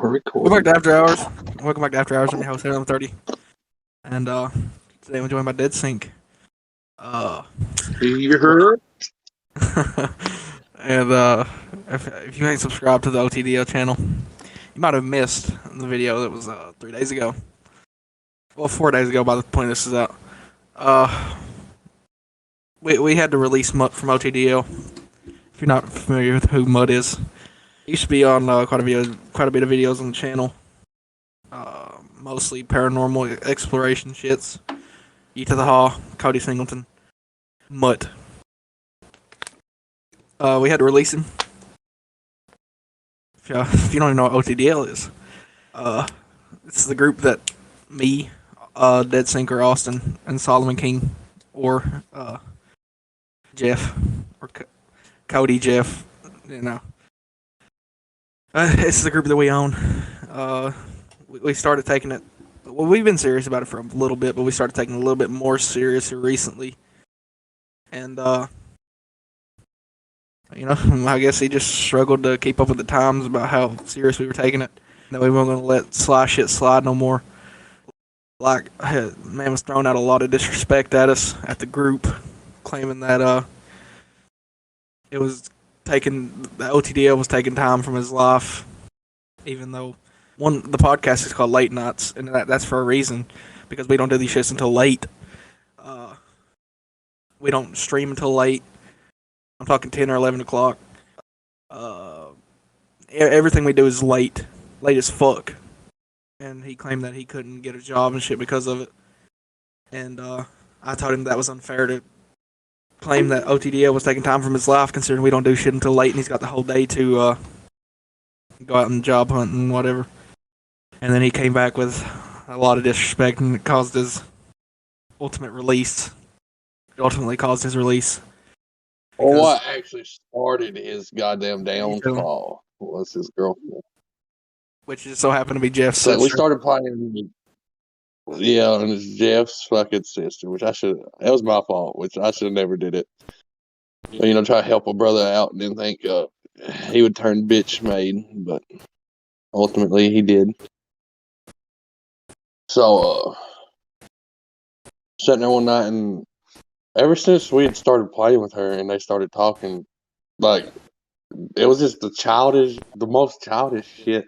Welcome back to After Hours. Welcome back to After Hours. I'm your host, 1130. And today I'm joined by Dead Sync. Uh, You heard? and if you ain't subscribed to the OTDO channel, you might have missed the video that was 3 days ago. Well, 4 days ago by the point this is out. We had to release Mutt from OTDO. If you're not familiar with who Mutt is, he used to be on quite a bit of videos on the channel. Mostly paranormal exploration shits. E to the Haw, Cody Singleton, Mutt. We had to release him. If you don't even know what OTDL is, it's the group that me, Dead Sinker Austin, and Solomon King, or Jeff, or Cody Jeff, you know. It's the group that we own. We started taking it. Well, we've been serious about it for a little bit, but we started taking it a little bit more serious recently. And I guess he just struggled to keep up with the times about how serious we were taking it. That we weren't going to let sly shit slide no more. Like, man was throwing out a lot of disrespect at us, at the group, claiming that it was the OTDL was taking time from his life, even though the podcast is called Late Nights, and that's for a reason, because we don't do these shits until late. We don't stream until late. I'm talking 10 or 11 o'clock. Everything we do is late as fuck. And he claimed that he couldn't get a job and shit because of it. And I told him that was unfair to claim that OTDL was taking time from his life, considering we don't do shit until late, and he's got the whole day to go out and job hunt and whatever. And then he came back with a lot of disrespect, and it caused his ultimate release. It ultimately caused his release. Well, what actually started his goddamn downfall was his girlfriend. Which just so happened to be Jeff's So sister. we started playing, yeah, and it's Jeff's fucking sister, which that was my fault, which I should have never did it. But, try to help a brother out and then think he would turn bitch made, but ultimately he did. So, sitting there one night, and ever since we had started playing with her and they started talking, like, it was just the most childish shit.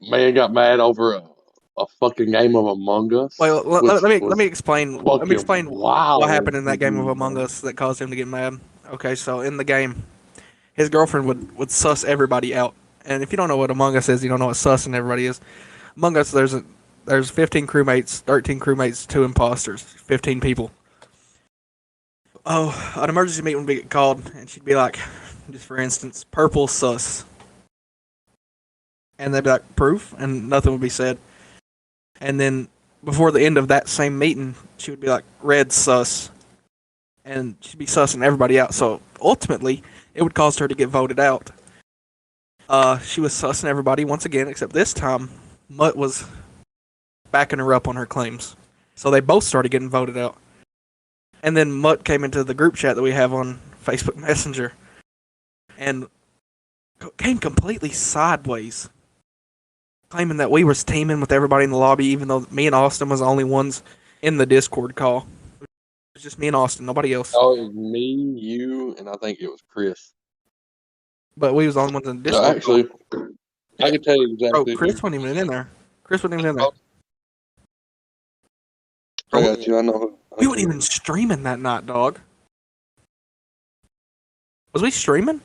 Man got mad over a fucking game of Among Us. Well, let me explain. Let me explain what happened in that game of Among Us that caused him to get mad. Okay, so in the game, his girlfriend would suss everybody out. And if you don't know what Among Us is, you don't know what sussing everybody is. Among Us, there's 15 crewmates, 13 crewmates, 2 imposters, 15 people. Oh, an emergency meeting would be called, and she'd be like, just for instance, purple sus. And they'd be like, proof? And nothing would be said. And then before the end of that same meeting, she would be like, red sus. And she'd be sussing everybody out. So ultimately, it would cause her to get voted out. She was sussing everybody once again, except this time, Mutt was backing her up on her claims. So they both started getting voted out. And then Mutt came into the group chat that we have on Facebook Messenger and came completely sideways, claiming that we were teaming with everybody in the lobby, even though me and Austin was the only ones in the Discord call. It was just me and Austin, nobody else. Oh, it was me, you, and I think it was Chris. But we was the only ones in the Discord actually, call. I can tell you exactly. Bro, Chris wasn't even in there. I got you. I know. We weren't even streaming that night, dog. Was we streaming?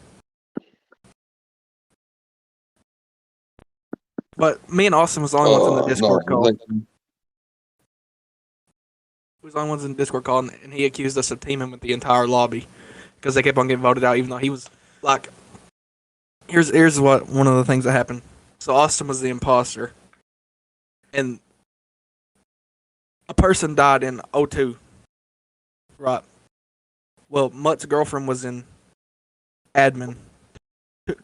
But me and Austin was the only ones in the Discord call. We was the only ones in the Discord call, and he accused us of teaming with the entire lobby because they kept on getting voted out, even though he was like. Here's what one of the things that happened. So Austin was the imposter, and a person died in O2. Right. Well, Mutt's girlfriend was in admin.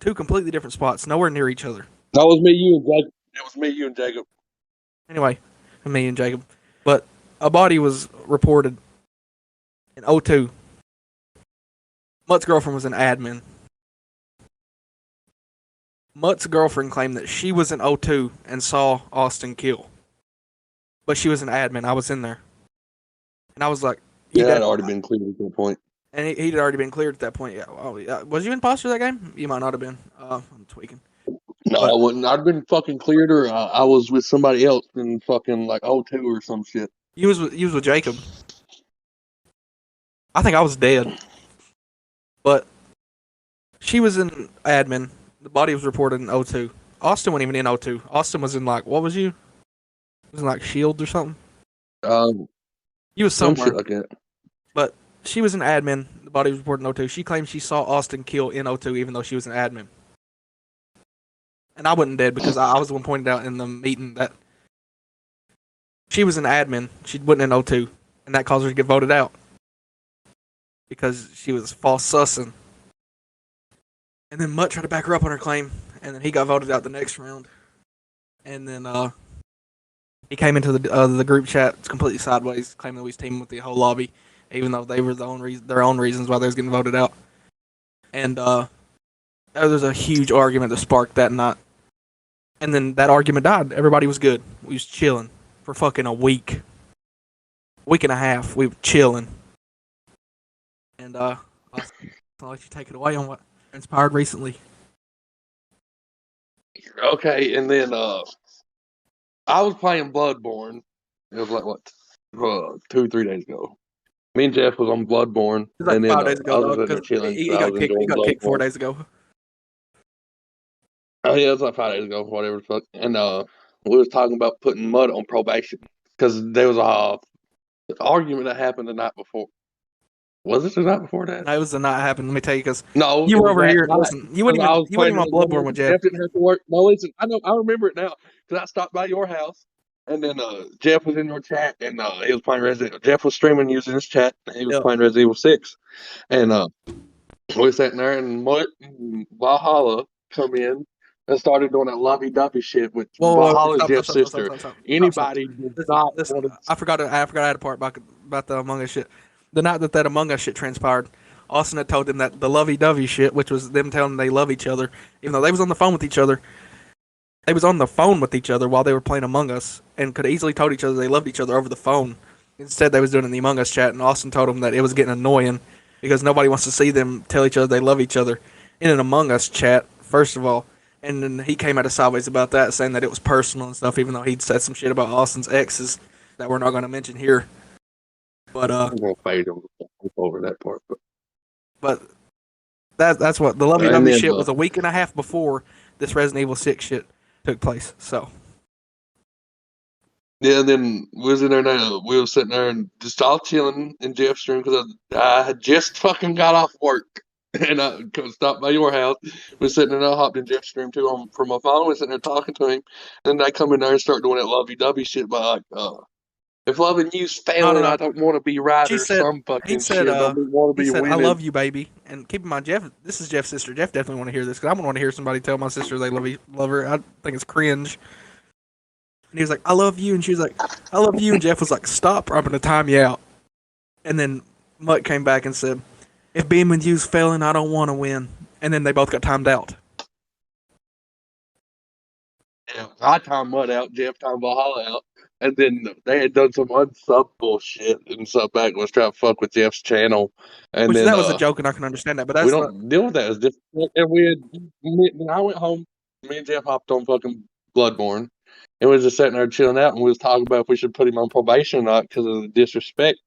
Two completely different spots, nowhere near each other. That was me, you, and Jacob. It was me, you, and Jacob. Anyway, me and Jacob. But a body was reported in O2. Mutt's girlfriend was in admin. Mutt's girlfriend claimed that she was in O2 and saw Austin kill, but she was an admin. I was in there, and I was like, "You Yeah, it got." had already been cleared at that point. And he'd already been cleared at that point. Yeah. Oh, yeah. Was you imposter that game? You might not have been. I'm tweaking. No, But I wouldn't. I'd been fucking cleared, or I was with somebody else in fucking like O2 or some shit. you was with Jacob. I think I was dead, but she was in admin. The body was reported in O2. Austin wasn't even in O2. Austin was in like what was you? It was in like Shields or something. Um, You was some shit somewhere, like that. but she was an admin. The body was reported in O2. She claimed she saw Austin kill in O2, even though she was an admin. And I wasn't dead because I was the one pointed out in the meeting that she was an admin. She wasn't in O2, and that caused her to get voted out because she was false sussing. And then Mutt tried to back her up on her claim, and then he got voted out the next round. And then he came into the group chat completely sideways, claiming that we was teaming with the whole lobby, even though they were their own reasons why they was getting voted out. And there was a huge argument that sparked that night. And then that argument died. Everybody was good. We was chilling for fucking a week and a half. We were chilling. And I'll let you take it away on what transpired recently. Okay, and then I was playing Bloodborne. It was like what 2-3 days ago. Me and Jeff was on Bloodborne, It was like and then 5 days I ago was though, sitting there because chilling. he So I got was kicked. He enjoying got kicked 4 Bloodborne. days ago. Oh yeah, it was like 5 days ago, whatever the fuck. And we was talking about putting Mud on probation because there was a argument that happened the night before. Was it the night before that? No, it was the night happened. Let me tell you, because No, you it were was over that here. night. Listen, Because I was you wasn't playing even on Bloodborne with Jeff. Jeff didn't have to work. No, listen, I know, I remember it now because I stopped by your house, and then Jeff was in your chat, and he was playing Resident. Jeff was streaming using his chat, and he was Yep. playing Resident Evil 6, and we were sitting there, and Mutt and Valhalla come in and started doing that lovey-dovey shit with Whoa, Valhalla, Jeff's sister. stop. Anybody does not Listen, want to. I forgot to add a part about the Among Us shit. The night that Among Us shit transpired, Austin had told them that the lovey-dovey shit, which was them telling them they love each other, even though they was on the phone with each other. They was on the phone with each other while they were playing Among Us, and could have easily told each other they loved each other over the phone. Instead, they was doing it in the Among Us chat, and Austin told them that it was getting annoying because nobody wants to see them tell each other they love each other in an Among Us chat. First of all, and then he came out of sideways about that, saying that it was personal and stuff, even though he'd said some shit about Austin's exes that we're not going to mention here. But I'm gonna fade over that part, but that's what the lovey and dovey then shit was a week and a half before this Resident Evil 6 shit took place. So yeah, and then we was in there now. We were sitting there and just all chilling in Jeff's stream because I had just fucking got off work. And I stopped by your house. We was sitting there, I hopped in Jeff's stream too from my phone. We was sitting there talking to him. And they come in there and start doing that lovey-dovey shit by like, if loving you's failing, no. I don't want to be right She or said some he fucking said shit. Don't want to he be said I winning. love you, baby. And keep in mind, Jeff. This is Jeff's sister. Jeff definitely want to hear this because I wouldn't want to hear somebody tell my sister they love her. I think it's cringe. And he was like, I love you. And she was like, I love you. And Jeff was like, stop, or I'm going to time you out. And then Mutt came back and said, if being with you's failing, I don't want to win. And then they both got timed out. Yeah, I timed Mud out, Jeff timed Valhalla out, and then they had done some unsub bullshit and sub back was trying to fuck with Jeff's channel, and Which then that was a joke, and I can understand that. But we that's not. don't deal with that as difficult. And we had when I went home, me and Jeff hopped on fucking Bloodborne, and we was just sitting there chilling out, and we was talking about if we should put him on probation or not because of the disrespect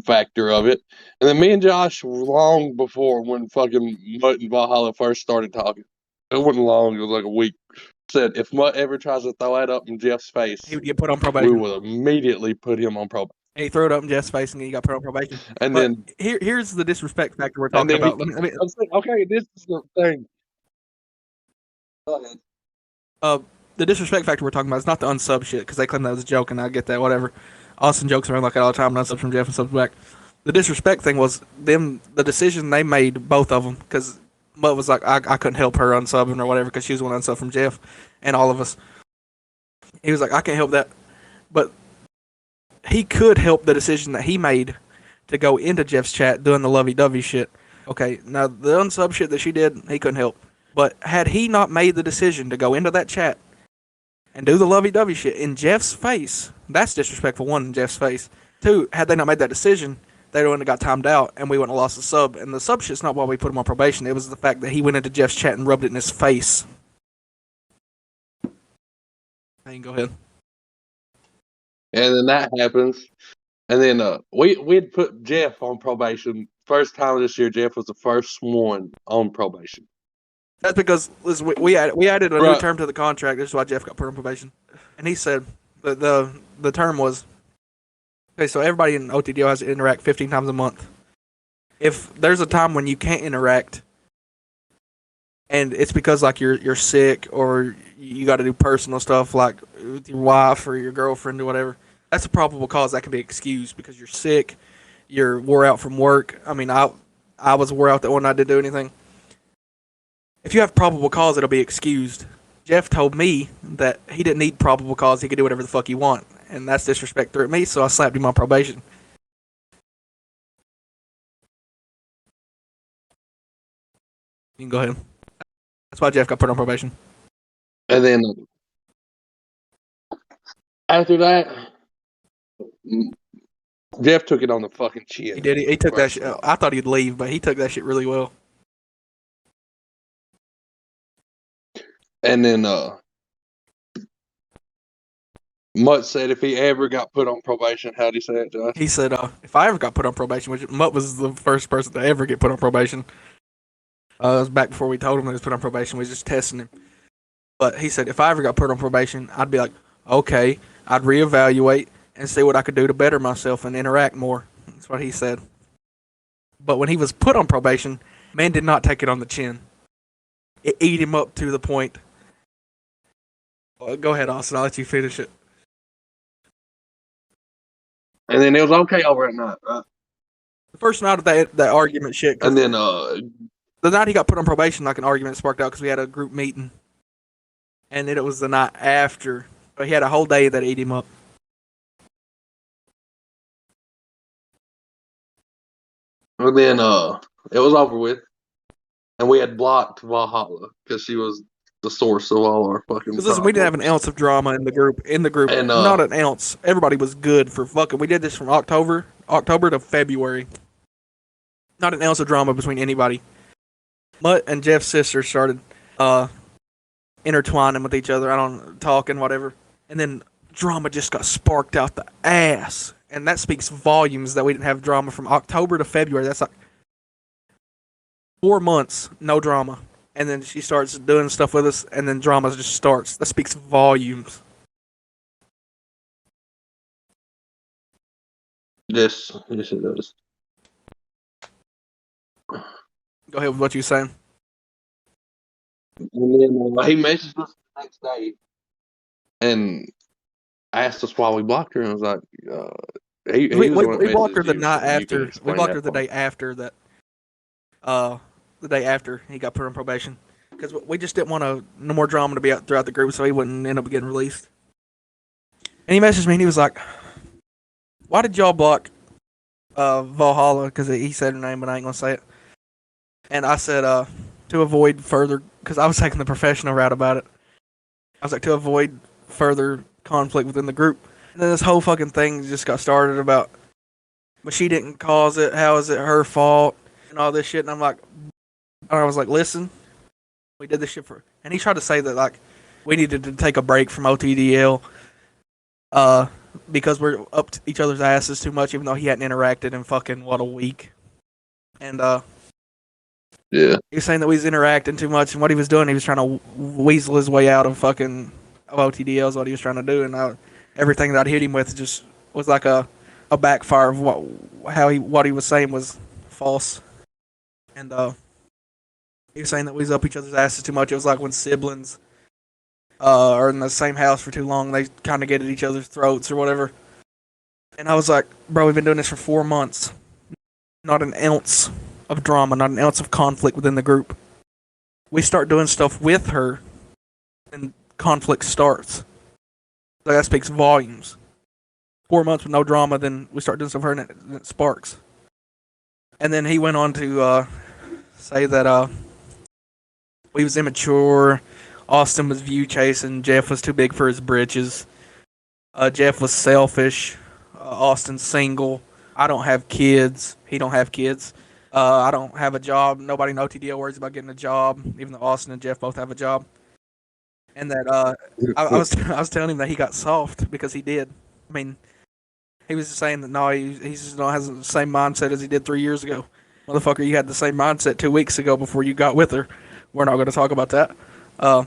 factor of it. And then me and Josh, long before when fucking Mutt and Valhalla first started talking, it wasn't long. It was like a week. Said if Mutt ever tries to throw that up in Jeff's He face, would get put on we probation. will immediately put him on probation. And he threw it up in Jeff's face, and he got put on probation. And But then, here's the disrespect factor we're and talking then he, about. Let me, I was like, okay, this is the thing. Go ahead. the disrespect factor we're talking about is not the unsub shit because they claim that was a joke, and I get that. Whatever. Austin jokes around like that all the time, and unsubs from Jeff and subs back. The disrespect thing was the decision they made, both of them, because Mutt was like, I couldn't help her unsubbing or whatever because she was the one unsub from Jeff and all of us. He was like, I can't help that, but he could help the decision that he made to go into Jeff's chat doing the lovey-dovey shit. Okay, now the unsub shit that she did, he couldn't help. But had he not made the decision to go into that chat and do the lovey-dovey shit in Jeff's face, that's disrespectful, one, in Jeff's face. Two, had they not made that decision, they wouldn't have got timed out, and we wouldn't have lost the sub. And the sub shit's not why we put him on probation. It was the fact that he went into Jeff's chat and rubbed it in his face. I can go ahead. And then that happens. And then we'd put Jeff on probation. First time this year, Jeff was the first one on probation. That's because listen, we added a new Right. term to the contract. This is why Jeff got put on probation. And he said the term was, okay, so everybody in OTDO has to interact 15 times a month. If there's a time when you can't interact, and it's because like you're sick or you got to do personal stuff like with your wife or your girlfriend or whatever, that's a probable cause that can be excused because you're sick, you're wore out from work. I mean, I was wore out that one night, didn't do anything. If you have probable cause, it'll be excused. Jeff told me that he didn't need probable cause; he could do whatever the fuck he want, and that's disrespect through me. So I slapped him on probation. You can go ahead. That's why Jeff got put on probation. And then after that, Jeff took it on the fucking chin. He did. He took that shit. I thought he'd leave, but he took that shit really well. And then Mutt said if he ever got put on probation, how'd he say it, Josh? He said, if I ever got put on probation, which Mutt was the first person to ever get put on probation. It was back before we told him he was put on probation. We was just testing him. But he said, if I ever got put on probation, I'd be like, okay, I'd reevaluate and see what I could do to better myself and interact more. That's what he said. But when he was put on probation, man did not take it on the chin. It ate him up to the point. Well, go ahead, Austin. I'll let you finish it. And then it was okay over at night, right? The first night of that argument shit. And then the night he got put on probation, like an argument sparked out because we had a group meeting. And then it was the night after. But he had a whole day that ate him up. and then it was over with. And we had blocked Valhalla because she was the source of all our fucking Because listen, we didn't have an ounce of drama in the group. And, not an ounce. Everybody was good for fucking. We did this from October to February. Not an ounce of drama between anybody. Mutt and Jeff's sister started intertwining with each other. I don't talking whatever, and then drama just got sparked out the ass, and that speaks volumes that we didn't have drama from October to February. That's like 4 months, no drama. And then she starts doing stuff with us, and then drama just starts. That speaks volumes. Yes, it does. Go ahead with what you're saying. And then he messaged us the next day and asked us why we blocked her. And I was like, we blocked her the night after. We blocked her the day after that. The day after he got put on probation, because we just didn't want no more drama to be out throughout the group, so he wouldn't end up getting released. And he messaged me and he was like, "Why did y'all block Valhalla?" Because he said her name, but I ain't gonna say it. And I said, to avoid further, because I was taking the professional route about it. I was like, to avoid further conflict within the group. And then this whole fucking thing just got started about, but she didn't cause it. How is it her fault? And all this shit. And I was like, listen, we did this shit for. And he tried to say that like we needed to take a break from OTDL, because we're up to each other's asses too much, even though he hadn't interacted in fucking a week. And yeah, he was saying that we was interacting too much, and what he was doing, he was trying to weasel his way out of OTDL is what he was trying to do, and everything that I hit him with just was like a backfire of what he was saying was false. And he was saying that we was up each other's asses too much. It was like when siblings are in the same house for too long, they kind of get at each other's throats or whatever. And I was like, bro, we've been doing this for 4 months. Not an ounce of drama, not an ounce of conflict within the group. We start doing stuff with her, and conflict starts. So that speaks volumes. 4 months with no drama, then we start doing stuff with her, and it sparks. And then he went on to say that We was immature. Austin was view chasing. Jeff was too big for his britches. Jeff was selfish. Austin's single. I don't have kids. He don't have kids. I don't have a job. Nobody in OTDO worries about getting a job, even though Austin and Jeff both have a job. And that I was I was telling him that he got soft because he did. I mean, he was just saying that no, he just don't has the same mindset as he did 3 years ago. Motherfucker, you had the same mindset 2 weeks ago before you got with her. We're not going to talk about that. Uh,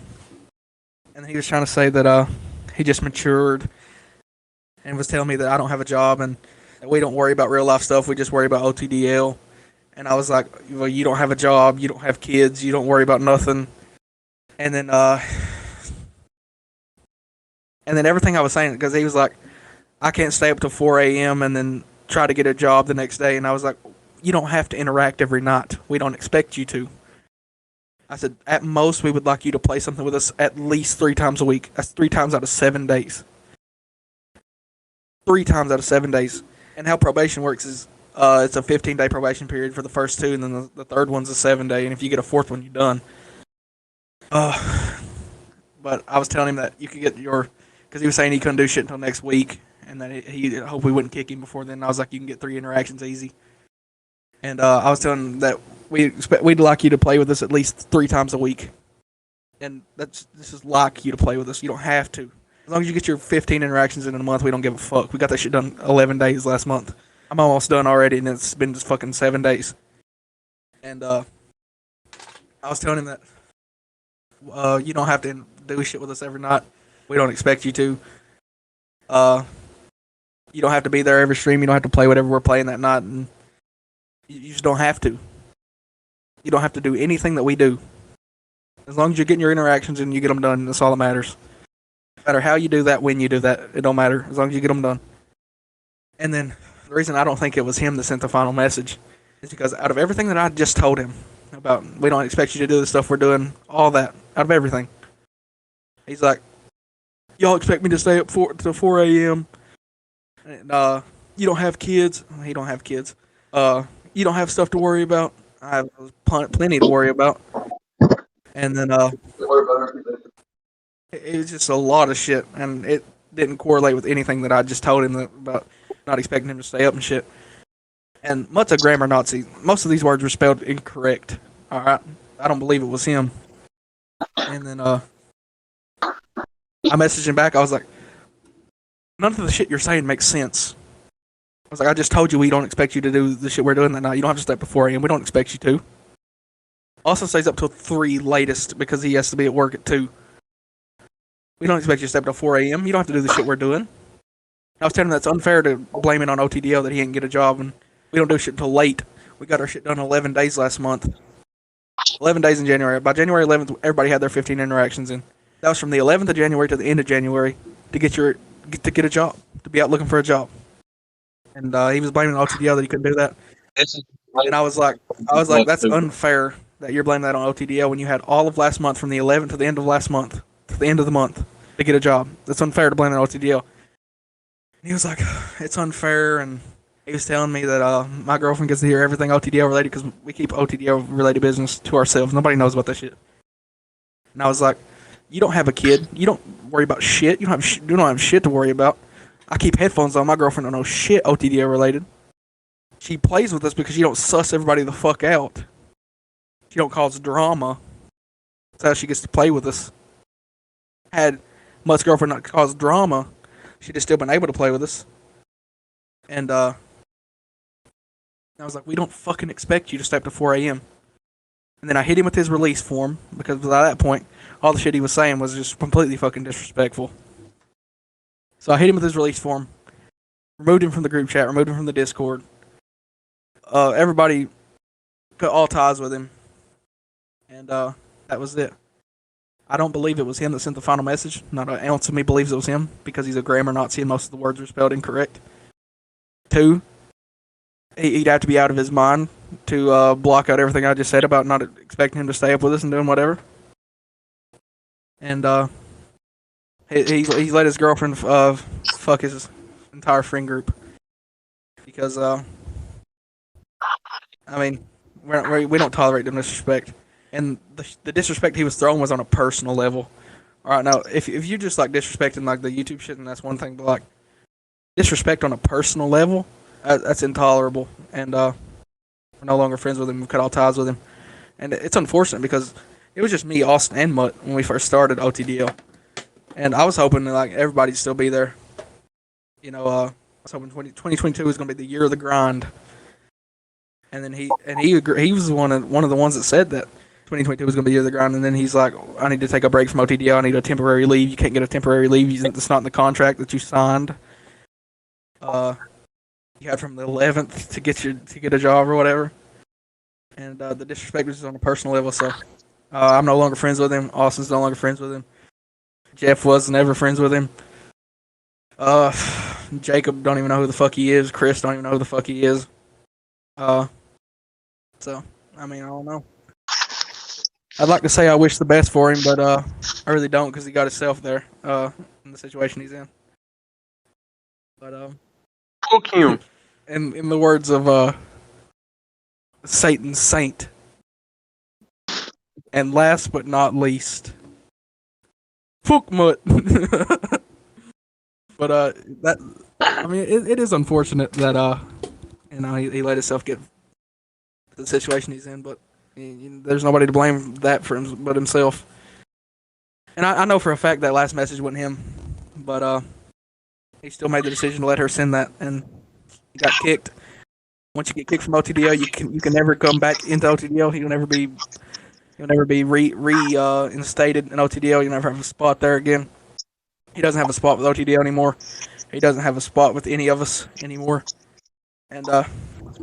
and he was trying to say that he just matured and was telling me that I don't have a job and that we don't worry about real life stuff. We just worry about OTDL. And I was like, well, you don't have a job, you don't have kids, you don't worry about nothing. And then everything I was saying, because he was like, I can't stay up till 4 a.m. and then try to get a job the next day. And I was like, you don't have to interact every night. We don't expect you to. I said, at most, we would like you to play something with us at least 3 times a week. That's 3 times out of 7 days. 3 times out of 7 days. And how probation works is it's a 15-day probation period for the first two, and then the third one's a 7-day. And if you get a fourth one, you're done. But I was telling him that you could get your, because he was saying he couldn't do shit until next week, and that he hoped we wouldn't kick him before then. And I was like, you can get 3 interactions easy. And I was telling him that we'd like you to play with us at least 3 times a week, and this is like you to play with us. You don't have to. As long as you get your 15 interactions in a month, we don't give a fuck. We got that shit done 11 days last month. I'm almost done already, and it's been just fucking 7 days. And I was telling him that you don't have to do shit with us every night. We don't expect you to. You don't have to be there every stream. You don't have to play whatever we're playing that night, and you just don't have to. You don't have to do anything that we do. As long as you're getting your interactions and you get them done, that's all that matters. No matter how you do that, when you do that, it don't matter. As long as you get them done. And then the reason I don't think it was him that sent the final message is because out of everything that I just told him about, we don't expect you to do the stuff we're doing, all that, out of everything, he's like, y'all expect me to stay up till 4 a.m. And you don't have kids. He don't have kids. You don't have stuff to worry about. I have plenty to worry about. And then it was just a lot of shit, and it didn't correlate with anything that I just told him about not expecting him to stay up and shit. And much a grammar Nazi. Most of these words were spelled incorrect. All right, I don't believe it was him. And then I messaged him back. I was like, none of the shit you're saying makes sense. I was like, I just told you we don't expect you to do the shit we're doing that night. You don't have to stay up before 4 a.m. We don't expect you to. Also stays up till 3 latest because he has to be at work at 2. We don't expect you to stay up till 4 a.m. You don't have to do the shit we're doing. I was telling him that's unfair to blame it on OTDO that he didn't get a job, and we don't do shit until late. We got our shit done 11 days last month. 11 days in January. By January 11th, everybody had their 15 interactions in. That was from the 11th of January to the end of January to get a job, to be out looking for a job. And he was blaming OTDO that he couldn't do that. And I was like, that's unfair that you're blaming that on OTDO when you had all of last month from the 11th to the end of last month, to the end of the month, to get a job. That's unfair to blame that on OTDO. And he was like, it's unfair, and he was telling me that my girlfriend gets to hear everything OTDO related because we keep OTDO related business to ourselves. Nobody knows about that shit. And I was like, you don't have a kid. You don't worry about shit. You don't have shit to worry about. I keep headphones on. My girlfriend don't know shit OTDO related. She plays with us because she don't suss everybody the fuck out. She don't cause drama. That's how she gets to play with us. Had Mutt's girlfriend not caused drama, she'd have still been able to play with us. And I was like, we don't fucking expect you to stay up to 4 a.m. And then I hit him with his release form because by that point, all the shit he was saying was just completely fucking disrespectful. So I hit him with his release form, removed him from the group chat, removed him from the Discord. Everybody cut all ties with him. And that was it. I don't believe it was him that sent the final message. Not an ounce of me believes it was him because he's a grammar Nazi and most of the words are spelled incorrect. 2, he'd have to be out of his mind to block out everything I just said about not expecting him to stay up with us and doing whatever. And he let his girlfriend fuck his entire friend group because I mean we don't tolerate them disrespect. and the disrespect he was throwing was on a personal level. All right, now if you just like disrespecting like the YouTube shit, and that's one thing, but like disrespect on a personal level, that's intolerable. And we're no longer friends with him. We've cut all ties with him, and it's unfortunate because it was just me, Austin, and Mutt when we first started OTDL, and I was hoping that like everybody'd still be there. I was hoping 2022 was going to be the year of the grind, and then he was one of the ones that said that 2022 was going to be the year of the grind, and then he's like, I need to take a break from OTDL. I need a temporary leave. You can't get a temporary leave. It's not in the contract that you signed. You had from the 11th to get a job or whatever, and the disrespect was on a personal level. So I'm no longer friends with him. Austin's no longer friends with him. Jeff was never friends with him. Uh, Jacob don't even know who the fuck he is. Chris don't even know who the fuck he is. So I mean I don't know. I'd like to say I wish the best for him, but I really don't because he got himself there in the situation he's in. But Fuck him. in the words of Satan's saint, and last but not least, fuck Mutt. But that I mean it is unfortunate that he let himself get the situation he's in, but there's nobody to blame that for him but himself. And I know for a fact that last message wasn't him, but he still made the decision to let her send that, and he got kicked. Once you get kicked from OTDL, you can never come back into OTDL. He'll never be reinstated in OTDL. You'll never have a spot there again. He doesn't have a spot with OTDL anymore. He doesn't have a spot with any of us anymore. And that's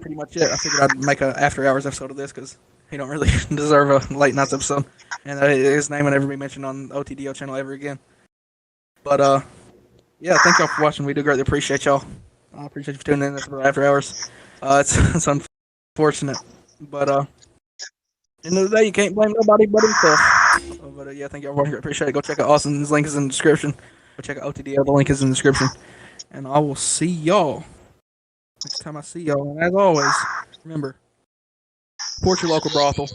pretty much it. I figured I'd make an after hours episode of this because he don't really deserve a late nights episode, and his name will never be mentioned on the OTDL channel ever again. But yeah, thank y'all for watching. We do greatly appreciate y'all. I appreciate you for tuning in to after hours. It's unfortunate, but end of the day, you can't blame nobody but himself. But yeah, thank y'all for watching. Appreciate it. Go check out Austin's link is in the description. Go check out OTDL. The link is in the description. And I will see y'all next time I see y'all. And as always, remember, support your local brothel.